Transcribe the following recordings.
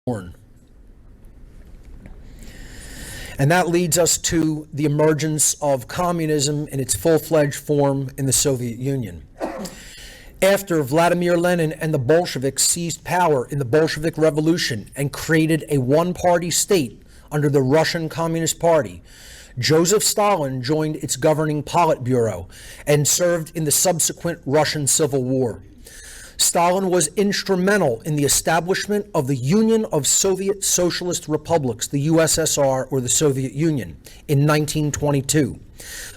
born. And that leads us to the emergence of communism in its full-fledged form in the Soviet Union. After Vladimir Lenin and the Bolsheviks seized power in the Bolshevik Revolution and created a one-party state under the Russian Communist Party, Joseph Stalin joined its governing Politburo and served in the subsequent Russian Civil War. Stalin was instrumental in the establishment of the Union of Soviet Socialist Republics, the USSR, or the Soviet Union, in 1922.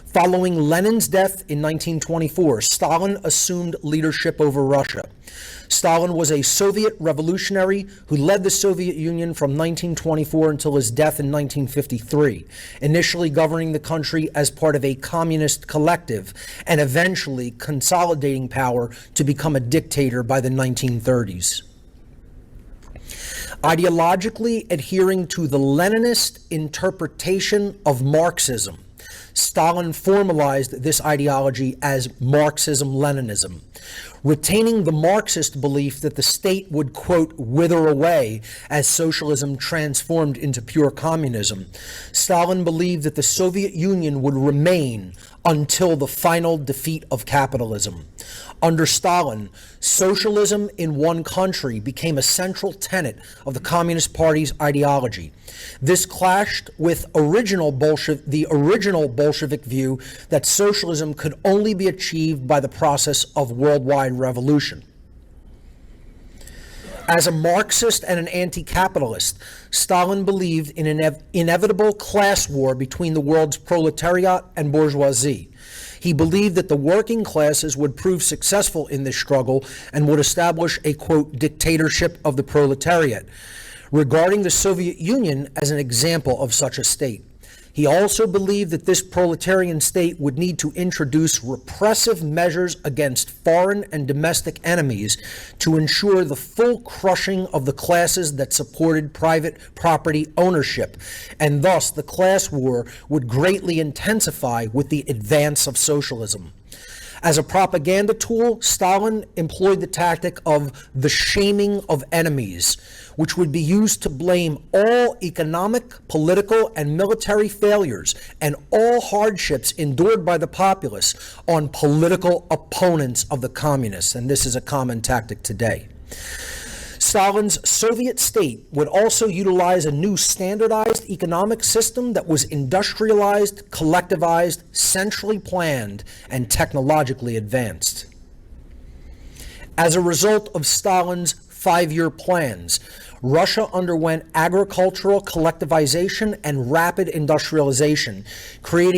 Following Lenin's death in 1924, Stalin assumed leadership over Russia. Stalin was a Soviet revolutionary who led the Soviet Union from 1924 until his death in 1953, initially governing the country as part of a communist collective and eventually consolidating power to become a dictator by the 1930s. Ideologically adhering to the Leninist interpretation of Marxism, Stalin formalized this ideology as Marxism-Leninism, retaining the Marxist belief that the state would, quote, wither away as socialism transformed into pure communism. Stalin believed that the Soviet Union would remain until the final defeat of capitalism. Under Stalin, socialism in one country became a central tenet of the Communist Party's ideology. This clashed with the original Bolshevik view that socialism could only be achieved by the process of worldwide revolution. As a Marxist and an anti-capitalist, Stalin believed in an inevitable class war between the world's proletariat and bourgeoisie. He believed that the working classes would prove successful in this struggle and would establish a, quote, dictatorship of the proletariat, regarding the Soviet Union as an example of such a state. He also believed that this proletarian state would need to introduce repressive measures against foreign and domestic enemies to ensure the full crushing of the classes that supported private property ownership, and thus the class war would greatly intensify with the advance of socialism. As a propaganda tool, Stalin employed the tactic of the shaming of enemies, which would be used to blame all economic, political, and military failures and all hardships endured by the populace on political opponents of the communists, and this is a common tactic today. Stalin's Soviet state would also utilize a new standardized economic system that was industrialized, collectivized, centrally planned, and technologically advanced. As a result of Stalin's five-year plans, Russia underwent agricultural collectivization and rapid industrialization, creating